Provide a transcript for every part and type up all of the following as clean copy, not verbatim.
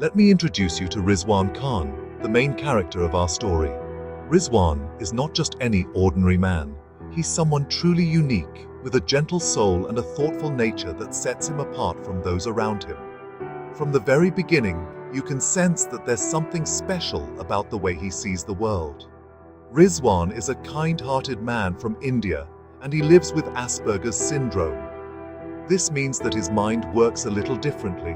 Let me introduce you to Rizwan Khan, the main character of our story. Rizwan is not just any ordinary man. He's someone truly unique, with a gentle soul and a thoughtful nature that sets him apart from those around him. From the very beginning, you can sense that there's something special about the way he sees the world. Rizwan is a kind-hearted man from India, and he lives with Asperger's syndrome. This means that his mind works a little differently.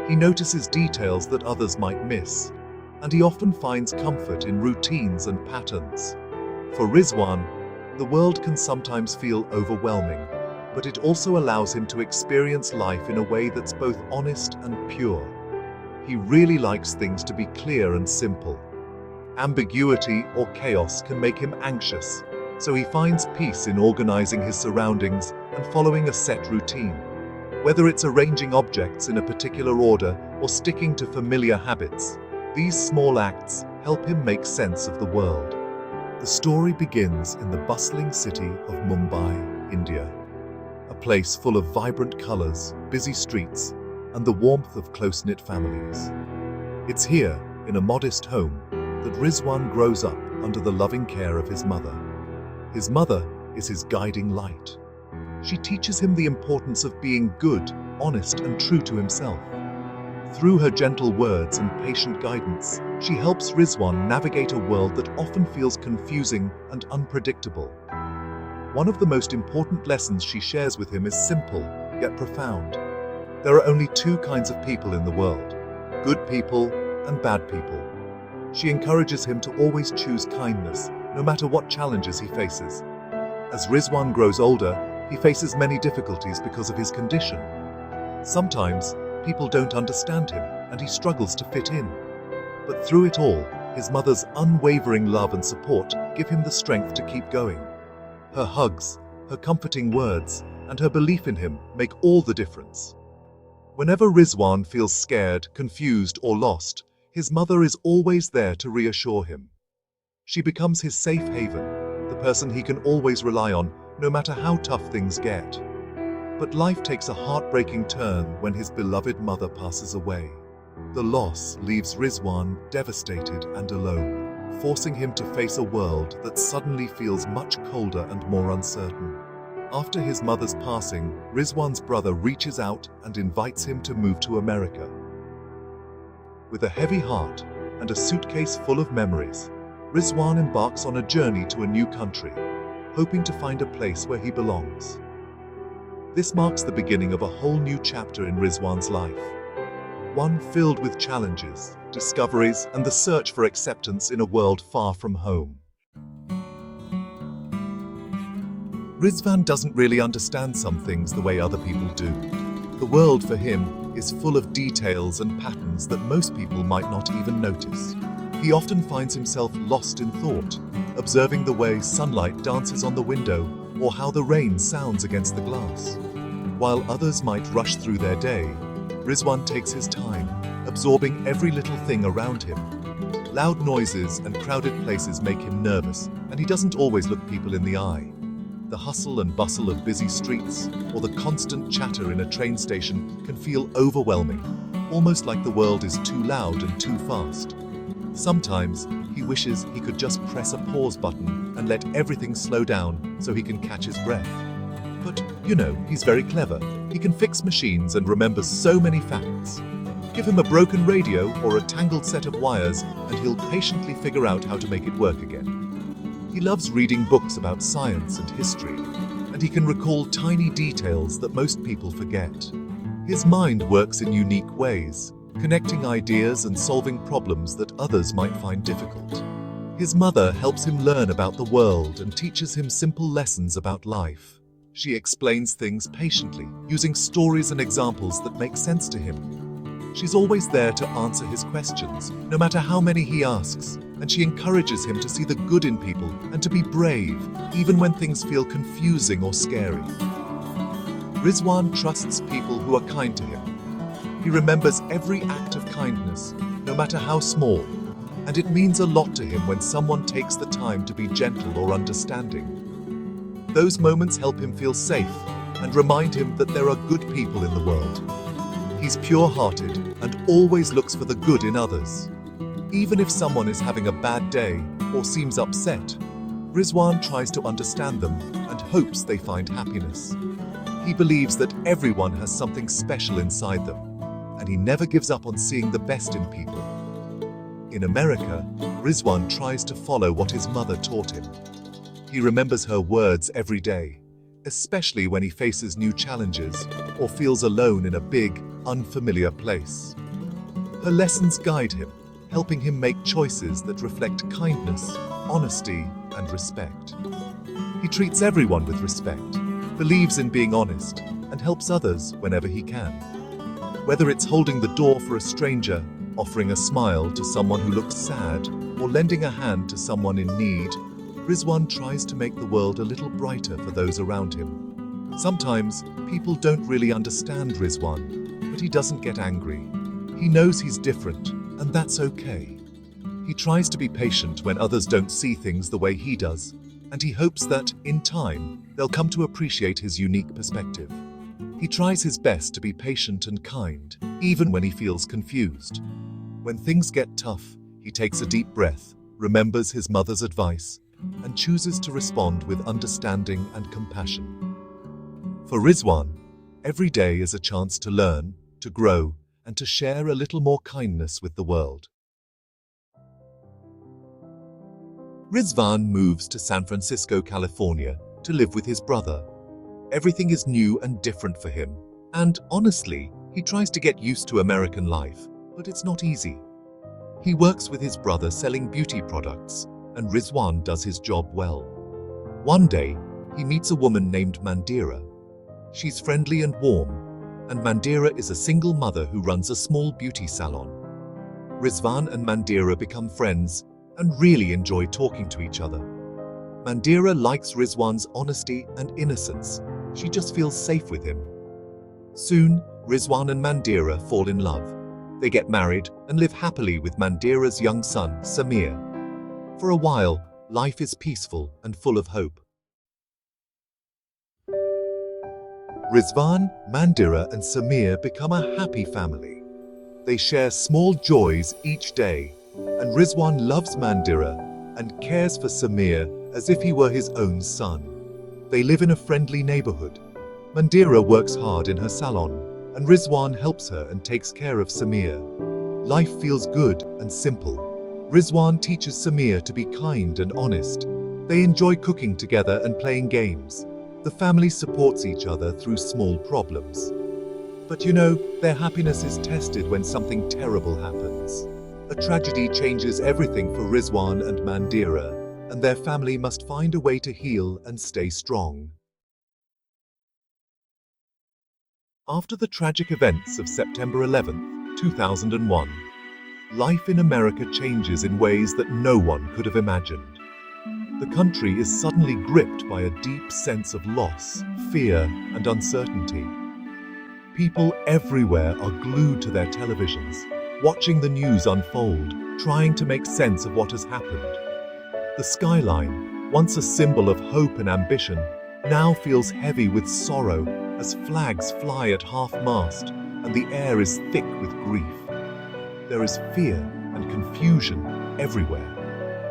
He notices details that others might miss, and he often finds comfort in routines and patterns. For Rizwan, the world can sometimes feel overwhelming, but it also allows him to experience life in a way that's both honest and pure. He really likes things to be clear and simple. Ambiguity or chaos can make him anxious, so he finds peace in organizing his surroundings and following a set routine. Whether it's arranging objects in a particular order or sticking to familiar habits, these small acts help him make sense of the world. The story begins in the bustling city of Mumbai, India, a place full of vibrant colors, busy streets, and the warmth of close-knit families. It's here, in a modest home, that Rizwan grows up under the loving care of his mother. His mother is his guiding light. She teaches him the importance of being good, honest, and true to himself. Through her gentle words and patient guidance, she helps Rizwan navigate a world that often feels confusing and unpredictable. One of the most important lessons she shares with him is simple, yet profound. There are only two kinds of people in the world: good people and bad people. She encourages him to always choose kindness, no matter what challenges he faces. As Rizwan grows older, he faces many difficulties because of his condition. Sometimes, people don't understand him, and he struggles to fit in. But through it all, his mother's unwavering love and support give him the strength to keep going. Her hugs, her comforting words, and her belief in him make all the difference. Whenever Rizwan feels scared, confused, or lost, his mother is always there to reassure him. She becomes his safe haven, the person he can always rely on, no matter how tough things get. But life takes a heartbreaking turn when his beloved mother passes away. The loss leaves Rizwan devastated and alone, forcing him to face a world that suddenly feels much colder and more uncertain. After his mother's passing, Rizwan's brother reaches out and invites him to move to America. With a heavy heart and a suitcase full of memories, Rizwan embarks on a journey to a new country, hoping to find a place where he belongs. This marks the beginning of a whole new chapter in Rizwan's life, one filled with challenges, discoveries, and the search for acceptance in a world far from home. Rizwan doesn't really understand some things the way other people do. The world for him is full of details and patterns that most people might not even notice. He often finds himself lost in thought, observing the way sunlight dances on the window or how the rain sounds against the glass. While others might rush through their day, Rizwan takes his time, absorbing every little thing around him. Loud noises and crowded places make him nervous, and he doesn't always look people in the eye. The hustle and bustle of busy streets or the constant chatter in a train station can feel overwhelming, almost like the world is too loud and too fast. Sometimes he wishes he could just press a pause button and let everything slow down so he can catch his breath. But, he's very clever. He can fix machines and remembers so many facts. Give him a broken radio or a tangled set of wires and he'll patiently figure out how to make it work again. He loves reading books about science and history, and he can recall tiny details that most people forget. His mind works in unique ways, connecting ideas and solving problems that others might find difficult. His mother helps him learn about the world and teaches him simple lessons about life. She explains things patiently, using stories and examples that make sense to him. She's always there to answer his questions, no matter how many he asks, and she encourages him to see the good in people and to be brave, even when things feel confusing or scary. Rizwan trusts people who are kind to him. He remembers every act of kindness, no matter how small, and it means a lot to him when someone takes the time to be gentle or understanding. Those moments help him feel safe and remind him that there are good people in the world. He's pure-hearted and always looks for the good in others. Even if someone is having a bad day or seems upset, Rizwan tries to understand them and hopes they find happiness. He believes that everyone has something special inside them, and he never gives up on seeing the best in people. In America, Rizwan tries to follow what his mother taught him. He remembers her words every day, especially when he faces new challenges or feels alone in a big, unfamiliar place. Her lessons guide him, helping him make choices that reflect kindness, honesty, and respect. He treats everyone with respect, believes in being honest, and helps others whenever he can. Whether it's holding the door for a stranger, offering a smile to someone who looks sad, or lending a hand to someone in need, Rizwan tries to make the world a little brighter for those around him. Sometimes, people don't really understand Rizwan, but he doesn't get angry. He knows he's different, and that's okay. He tries to be patient when others don't see things the way he does, and he hopes that, in time, they'll come to appreciate his unique perspective. He tries his best to be patient and kind, even when he feels confused. When things get tough, he takes a deep breath, remembers his mother's advice, and chooses to respond with understanding and compassion. For Rizwan, every day is a chance to learn, to grow, and to share a little more kindness with the world. Rizwan moves to San Francisco, California, to live with his brother. Everything is new and different for him, and honestly, he tries to get used to American life, but it's not easy. He works with his brother selling beauty products, and Rizwan does his job well. One day, he meets a woman named Mandira. She's friendly and warm, and Mandira is a single mother who runs a small beauty salon. Rizwan and Mandira become friends and really enjoy talking to each other. Mandira likes Rizwan's honesty and innocence. She just feels safe with him. Soon, Rizwan and Mandira fall in love. They get married and live happily with Mandira's young son, Samir. For a while, life is peaceful and full of hope. Rizwan, Mandira, and Samir become a happy family. They share small joys each day, and Rizwan loves Mandira and cares for Samir as if he were his own son. They live in a friendly neighborhood. Mandira works hard in her salon, and Rizwan helps her and takes care of Samir. Life feels good and simple. Rizwan teaches Samir to be kind and honest. They enjoy cooking together and playing games. The family supports each other through small problems. But you know, their happiness is tested when something terrible happens. A tragedy changes everything for Rizwan and Mandira, and their family must find a way to heal and stay strong. After the tragic events of September 11, 2001, life in America changes in ways that no one could have imagined. The country is suddenly gripped by a deep sense of loss, fear, and uncertainty. People everywhere are glued to their televisions, watching the news unfold, trying to make sense of what has happened. The skyline, once a symbol of hope and ambition, now feels heavy with sorrow as flags fly at half-mast and the air is thick with grief. There is fear and confusion everywhere.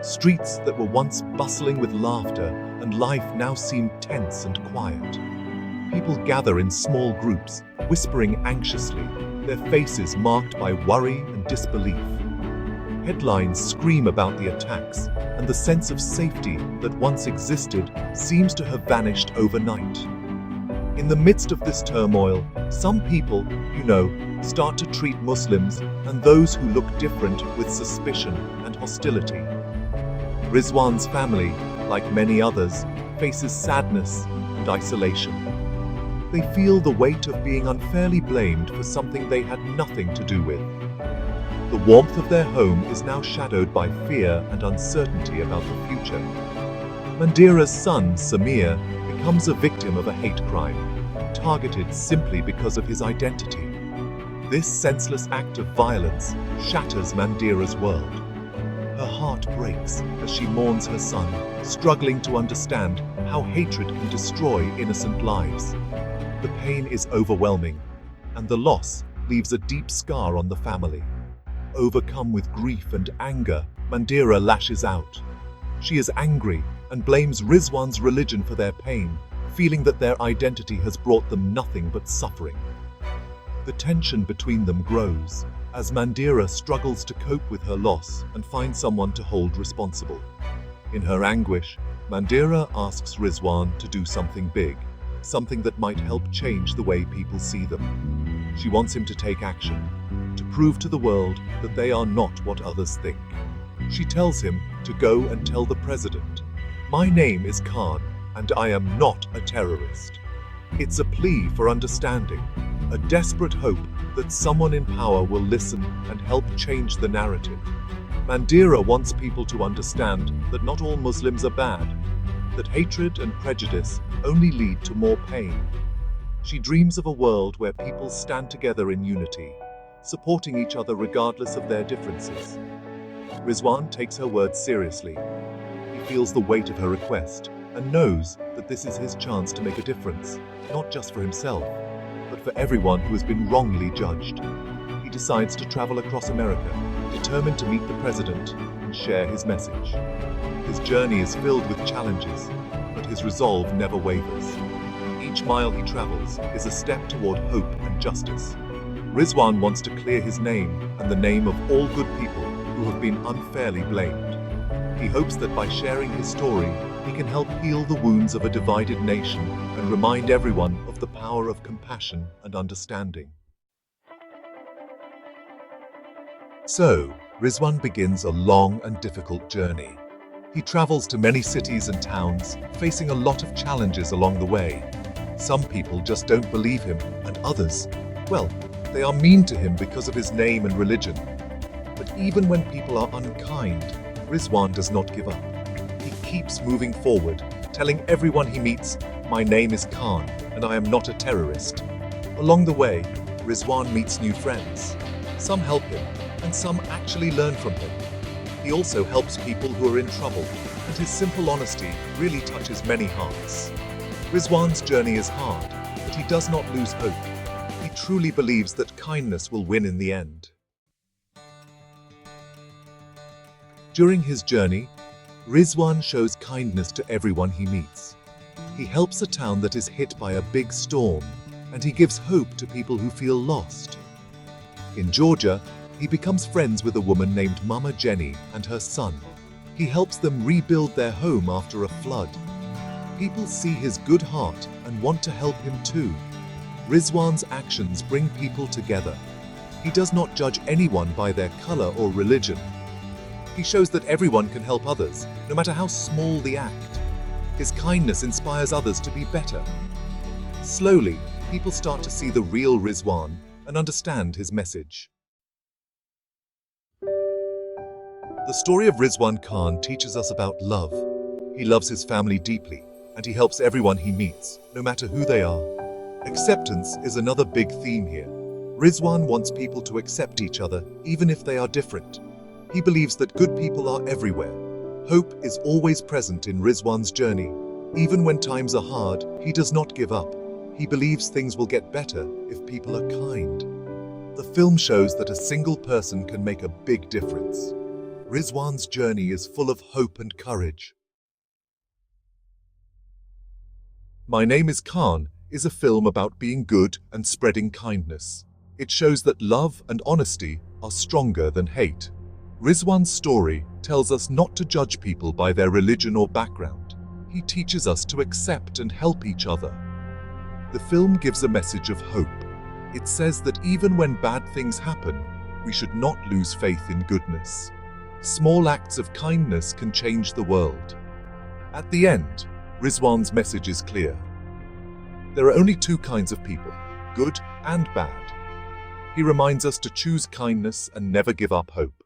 Streets that were once bustling with laughter and life now seem tense and quiet. People gather in small groups, whispering anxiously, their faces marked by worry and disbelief. Headlines scream about the attacks, and the sense of safety that once existed seems to have vanished overnight. In the midst of this turmoil, some people, start to treat Muslims and those who look different with suspicion and hostility. Rizwan's family, like many others, faces sadness and isolation. They feel the weight of being unfairly blamed for something they had nothing to do with. The warmth of their home is now shadowed by fear and uncertainty about the future. Mandira's son, Samir, becomes a victim of a hate crime, targeted simply because of his identity. This senseless act of violence shatters Mandira's world. Her heart breaks as she mourns her son, struggling to understand how hatred can destroy innocent lives. The pain is overwhelming, and the loss leaves a deep scar on the family. Overcome with grief and anger, Mandira lashes out. She is angry and blames Rizwan's religion for their pain, feeling that their identity has brought them nothing but suffering. The tension between them grows as Mandira struggles to cope with her loss and find someone to hold responsible. In her anguish, Mandira asks Rizwan to do something big, something that might help change the way people see them. She wants him to take action, to prove to the world that they are not what others think. She tells him to go and tell the president, "My name is Khan, and I am not a terrorist." It's a plea for understanding, a desperate hope that someone in power will listen and help change the narrative. Mandira wants people to understand that not all Muslims are bad, that hatred and prejudice only lead to more pain. She dreams of a world where people stand together in unity, supporting each other regardless of their differences. Rizwan takes her words seriously. He feels the weight of her request and knows that this is his chance to make a difference, not just for himself, but for everyone who has been wrongly judged. He decides to travel across America, determined to meet the president and share his message. His journey is filled with challenges, but his resolve never wavers. Each mile he travels is a step toward hope and justice. Rizwan wants to clear his name and the name of all good people who have been unfairly blamed. He hopes that by sharing his story, he can help heal the wounds of a divided nation and remind everyone of the power of compassion and understanding. So, Rizwan begins a long and difficult journey. He travels to many cities and towns, facing a lot of challenges along the way. Some people just don't believe him, and others, well, they are mean to him because of his name and religion. But even when people are unkind, Rizwan does not give up. He keeps moving forward, telling everyone he meets, "My name is Khan, and I am not a terrorist." Along the way, Rizwan meets new friends. Some help him, and some actually learn from him. He also helps people who are in trouble, and his simple honesty really touches many hearts. Rizwan's journey is hard, but he does not lose hope. He truly believes that kindness will win in the end. During his journey, Rizwan shows kindness to everyone he meets. He helps a town that is hit by a big storm, and he gives hope to people who feel lost. In Georgia, he becomes friends with a woman named Mama Jenny and her son. He helps them rebuild their home after a flood. People see his good heart and want to help him too. Rizwan's actions bring people together. He does not judge anyone by their color or religion. He shows that everyone can help others, no matter how small the act. His kindness inspires others to be better. Slowly, people start to see the real Rizwan and understand his message. The story of Rizwan Khan teaches us about love. He loves his family deeply, and he helps everyone he meets, no matter who they are. Acceptance is another big theme here. Rizwan wants people to accept each other, even if they are different. He believes that good people are everywhere. Hope is always present in Rizwan's journey. Even when times are hard, he does not give up. He believes things will get better if people are kind. The film shows that a single person can make a big difference. Rizwan's journey is full of hope and courage. My Name is Khan is a film about being good and spreading kindness. It shows that love and honesty are stronger than hate. Rizwan's story tells us not to judge people by their religion or background. He teaches us to accept and help each other. The film gives a message of hope. It says that even when bad things happen, we should not lose faith in goodness. Small acts of kindness can change the world. At the end, Rizwan's message is clear. There are only two kinds of people, good and bad. He reminds us to choose kindness and never give up hope.